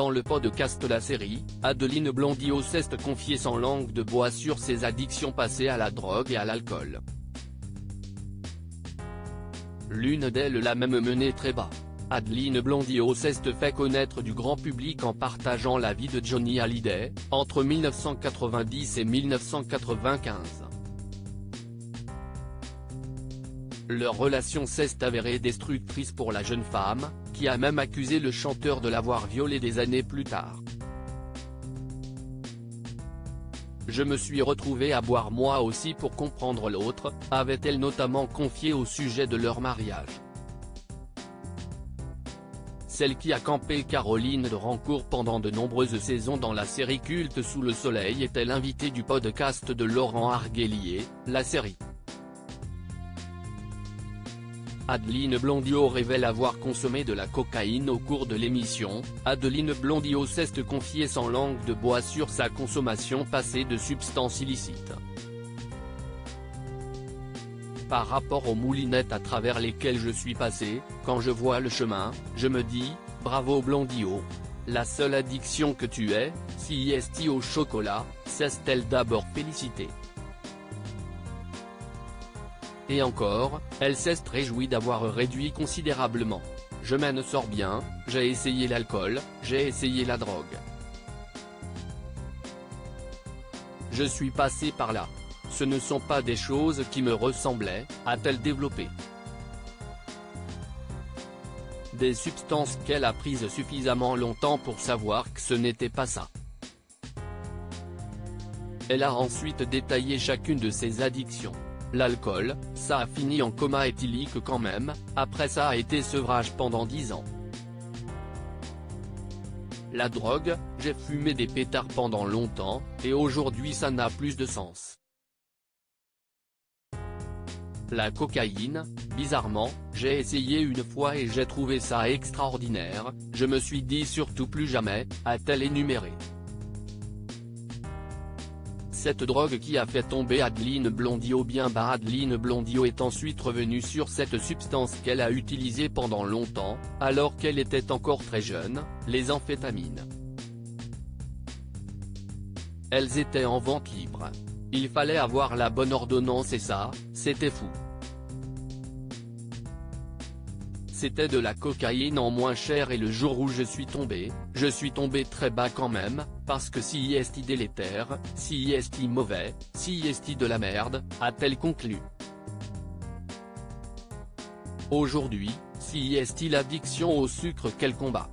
Dans le podcast La Série, Adeline Blondiot-Ceste confiait sans langue de bois sur ses addictions passées à la drogue et à l'alcool. L'une d'elles l'a même menée très bas. Adeline Blondiot-Ceste fait connaître du grand public en partageant la vie de Johnny Hallyday, entre 1990 et 1995. Leur relation s'est avérée destructrice pour la jeune femme, qui a même accusé le chanteur de l'avoir violée des années plus tard. Je me suis retrouvée à boire moi aussi pour comprendre l'autre, avait-elle notamment confié au sujet de leur mariage. Celle qui a campé Caroline de Rancourt pendant de nombreuses saisons dans la série culte Sous le soleil était l'invitée du podcast de Laurent Arguelier, La Série. Adeline Blondiot révèle avoir consommé de la cocaïne au cours de l'émission. Adeline Blondiot-Ceste confiait sans langue de bois sur sa consommation passée de substances illicites. Par rapport aux moulinettes à travers lesquelles je suis passé, quand je vois le chemin, je me dis, bravo Blondiot. La seule addiction que tu aies, si est au chocolat, cesse-t-elle d'abord féliciter. Et encore, elle s'est réjouie d'avoir réduit considérablement. Je m'en sors bien, j'ai essayé l'alcool, j'ai essayé la drogue. Je suis passé par là. Ce ne sont pas des choses qui me ressemblaient, a-t-elle développé. Des substances qu'elle a prises suffisamment longtemps pour savoir que ce n'était pas ça. Elle a ensuite détaillé chacune de ses addictions. L'alcool, ça a fini en coma éthylique quand même, après ça a été sevrage pendant 10 ans. La drogue, j'ai fumé des pétards pendant longtemps, et aujourd'hui ça n'a plus de sens. La cocaïne, bizarrement, j'ai essayé une fois et j'ai trouvé ça extraordinaire, je me suis dit surtout plus jamais, a-t-elle énuméré. Cette drogue qui a fait tomber Adeline Blondiot bien bas. Adeline Blondiot est ensuite revenue sur cette substance qu'elle a utilisée pendant longtemps, alors qu'elle était encore très jeune, les amphétamines. Elles étaient en vente libre. Il fallait avoir la bonne ordonnance et ça, c'était fou. C'était de la cocaïne en moins cher et le jour où je suis tombé très bas quand même, parce que si est délétère, si est mauvais, si est de la merde, a-t-elle conclu. Aujourd'hui, si est l'addiction au sucre qu'elle combat.